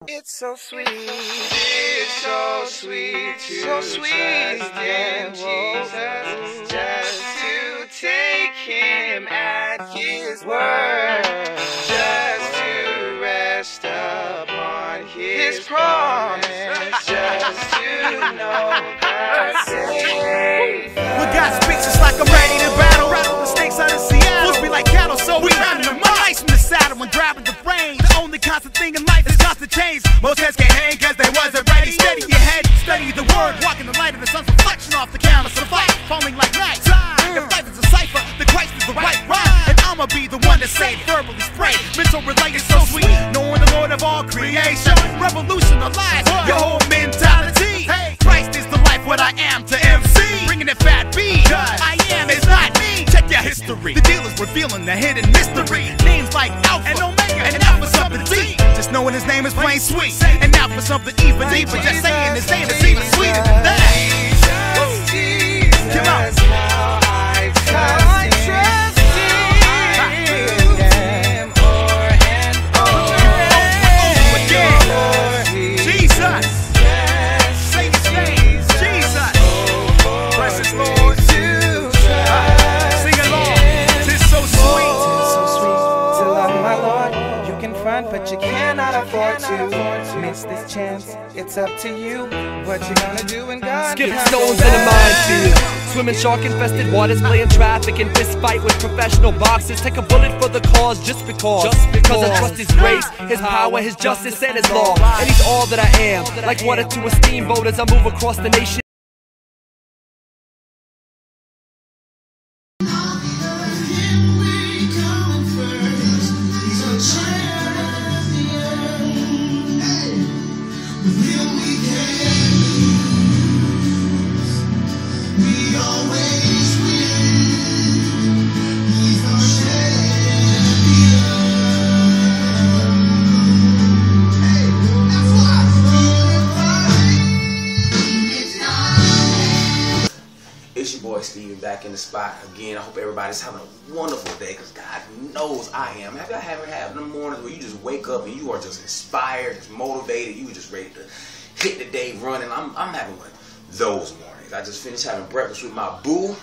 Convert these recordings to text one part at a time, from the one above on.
It's so sweet. It's so sweet to trust in Jesus, just to take him at his word, just to rest upon his promise, just to know God's safe. When God speaks, it's like I'm ready to battle. The stakes out of Seattle must be like cattle, so we rounding them up. Ice from the saddle when grabbing the reins. The only constant thing in life is constant change. Most heads can't hang cause they wasn't ready. Steady your head, study the word, walk in the light of the sun's reflection off the canvas of the fight, falling like night. If life is a cipher, the Christ is the right rhyme, and I'ma be the one to say, verbally spray. Mental relate is so sweet, knowing the Lord of all creation. Revolutionize your whole mentality. Christ is the life, what I am to MC. Bringing it fat B, I am is not me. Check your history. The deal is revealing the hidden mystery. Names like Alpha and Omega, and now for something deep. Just knowing his name is plain sweet. And now for something even deeper. Just saying his name is even sweeter than that. Jesus, Come on. how I trust in him o'er and over again. Jesus. Say his name. Jesus. Precious Lord. Sing along. Tis so sweet. Tis so sweet to love my Lord. You can front, but you cannot afford to miss this chance. It's up to you. What you gonna do when God Skip comes stones in a minefield. Swimming shark-infested waters, playing traffic and fist fight with professional boxers. Take a bullet for the cause just because I trust his grace, his power, his justice, and his law. And he's all that I am, like water to a steamboat as I move across the nation. It's your boy Steven back in the spot again. I hope everybody's having a wonderful day, because God knows I am. Have y'all ever had in the mornings where you just wake up and you are just inspired, just motivated, you just ready to hit the day running? I'm having one of those mornings. I just finished having breakfast with my boo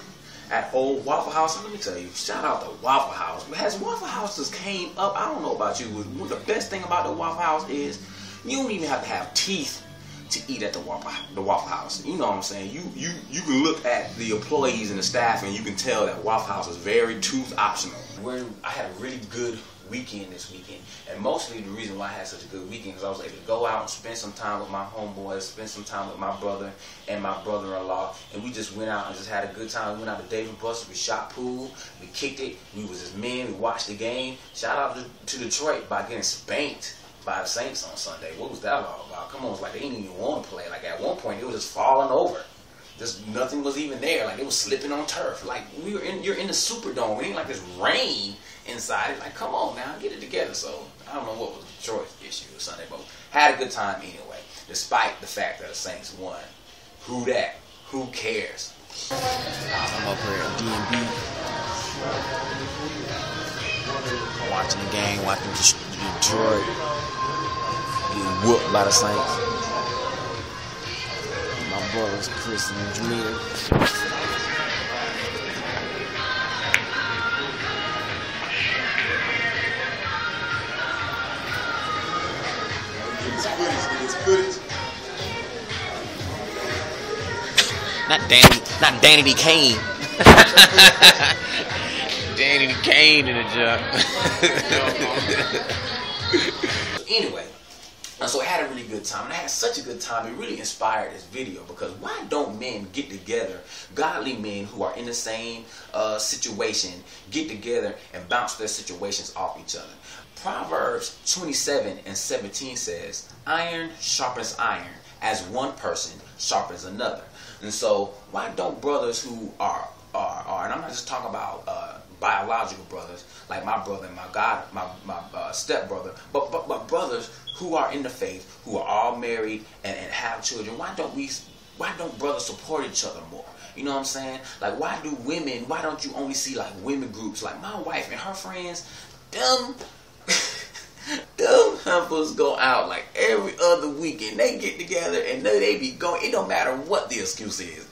at Old Waffle House. And let me tell you, shout out to Waffle House. As Waffle House just came up, I don't know about you, but the best thing about the Waffle House is you don't even have to have teeth to eat at the Waffle House. You know what I'm saying? You can look at the employees and the staff and you can tell that Waffle House is very tooth optional. I had a really good weekend this weekend, and mostly the reason why I had such a good weekend is I was able to go out and spend some time with my homeboys, spend some time with my brother and my brother-in-law, and we just went out and just had a good time. We went out to Dave & Buster's, we shot pool, we kicked it, we was as men, we watched the game. Shout out to Detroit by getting spanked by the Saints on Sunday. What was that all about? Come on, it's like they didn't even want to play. Like at one point, it was just falling over. Just nothing was even there. Like it was slipping on turf. Like you're in the Superdome. It ain't like there's rain inside it. Like come on now, get it together. So I don't know what was Detroit's issue Sunday, but had a good time anyway. Despite the fact that the Saints won. Who that? Who cares? I'm up here at D&B. Watching the game, watching Detroit getting whooped by the Saints. My brothers, Chris and Jamil. Not Danny D. Kane. Danny D. Kane in the jump. Anyway, so I had a really good time. And I had such a good time, it really inspired this video, because why don't men get together, godly men who are in the same situation, get together and bounce their situations off each other? Proverbs 27:17 says, iron sharpens iron, as one person sharpens another. And so why don't brothers who are and I'm not just talking about biological brothers like my brother and my stepbrother, but brothers who are in the faith, who are all married and have children, why don't brothers support each other more? You know what I'm saying? Like why don't you only see like women groups? Like my wife and her friends, them Temples go out like every other weekend. They get together and they be going. It don't matter what the excuse is.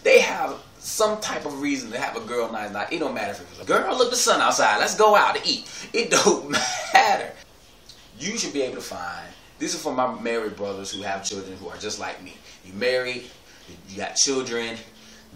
They have some type of reason to have a girl night. It don't matter if it's like, girl, look, the sun outside. Let's go out to eat. It don't matter. You should be able to find. This is for my married brothers who have children who are just like me. You married, you got children,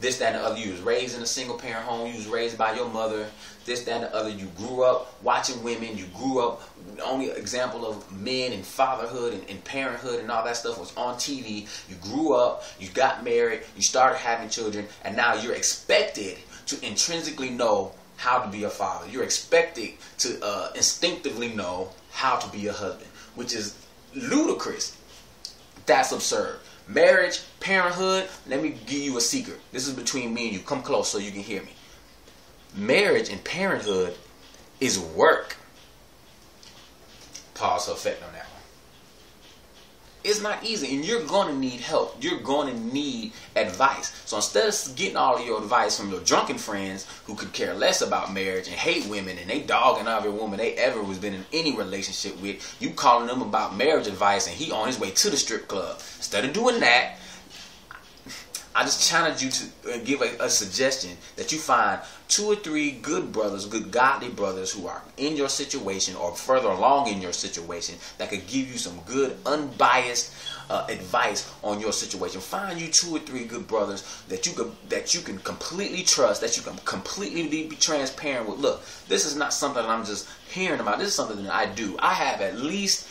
this, that, and the other. You was raised in a single parent home. You was raised by your mother. This, that, and the other. You grew up watching women. You grew up. The only example of men and fatherhood and parenthood and all that stuff was on TV. You grew up. You got married. You started having children. And now you're expected to intrinsically know how to be a father. You're expected to instinctively know how to be a husband, which is ludicrous. That's absurd. Marriage, parenthood, let me give you a secret. This is between me and you. Come close so you can hear me. Marriage and parenthood is work. Pause for effect on that one. It's not easy, and you're going to need help. You're going to need advice. So instead of getting all of your advice from your drunken friends who could care less about marriage and hate women and they dogging every woman they ever was been in any relationship with, you calling them about marriage advice and he on his way to the strip club. Instead of doing that, I just challenge you to give a suggestion that you find 2 or 3 good brothers, good godly brothers who are in your situation or further along in your situation that could give you some good unbiased advice on your situation. Find you 2 or 3 good brothers that you can completely trust, that you can completely be transparent with. Look, this is not something that I'm just hearing about. This is something that I do. I have at least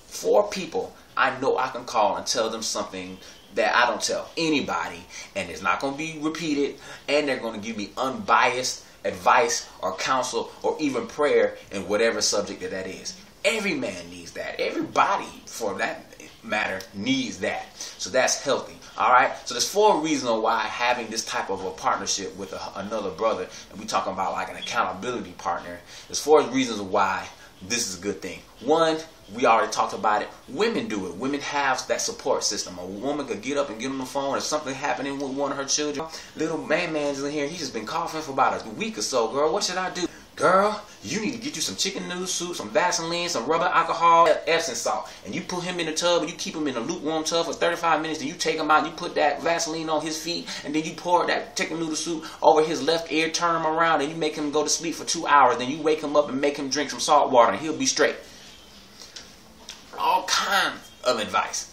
4 people I know I can call and tell them something that I don't tell anybody, and it's not going to be repeated, and they're going to give me unbiased advice or counsel or even prayer in whatever subject that is. Every man needs that. Everybody, for that matter, needs that. So that's healthy. All right. So there's 4 reasons why having this type of a partnership with another brother, and we talking about like an accountability partner. There's 4 reasons why this is a good thing. 1, we already talked about it. Women do it. Women have that support system. A woman could get up and get on the phone if something happening with one of her children. Little man's in here. He's just been coughing for about a week or so. Girl, what should I do? Girl, you need to get you some chicken noodle soup, some Vaseline, some rubbing alcohol, Epsom salt. And you put him in the tub and you keep him in a lukewarm tub for 35 minutes. Then you take him out and you put that Vaseline on his feet. And then you pour that chicken noodle soup over his left ear, turn him around, and you make him go to sleep for 2 hours. Then you wake him up and make him drink some salt water and he'll be straight. All kinds of advice.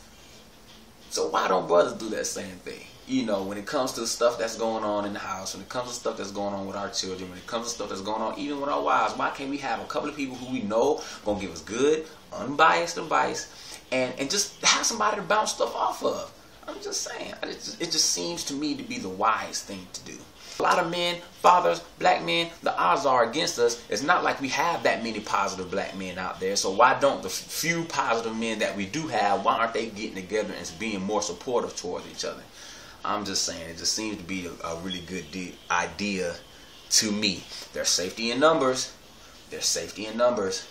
So why don't brothers do that same thing? You know, when it comes to stuff that's going on in the house, when it comes to stuff that's going on with our children, when it comes to stuff that's going on even with our wives, why can't we have a couple of people who we know going to give us good, unbiased advice and just have somebody to bounce stuff off of? I'm just saying. It just seems to me to be the wise thing to do. A lot of men, fathers, black men, the odds are against us. It's not like we have that many positive black men out there. So why don't the few positive men that we do have, why aren't they getting together and being more supportive towards each other? I'm just saying, it just seems to be a really good idea to me. There's safety in numbers. There's safety in numbers.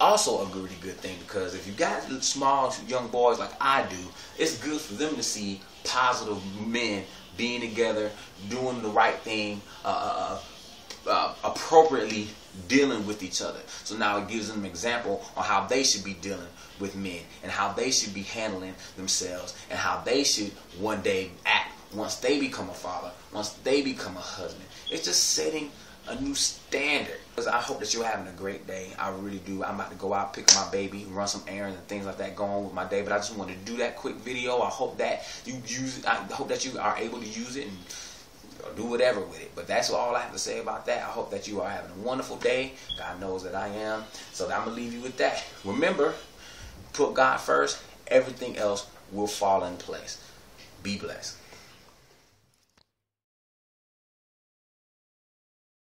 Also a really good thing, because if you got small young boys like I do, it's good for them to see positive men being together, doing the right thing, appropriately dealing with each other. So now it gives them an example on how they should be dealing with men and how they should be handling themselves and how they should one day act once they become a father, once they become a husband. It's just setting a new standard. I hope that you're having a great day. I really do. I'm about to go out, pick up my baby, run some errands and things like that, go on with my day. But I just wanted to do that quick video. I hope that you use it. I hope that you are able to use it and do whatever with it. But that's all I have to say about that. I hope that you are having a wonderful day. God knows that I am. So I'm going to leave you with that. Remember, put God first. Everything else will fall in place. Be blessed.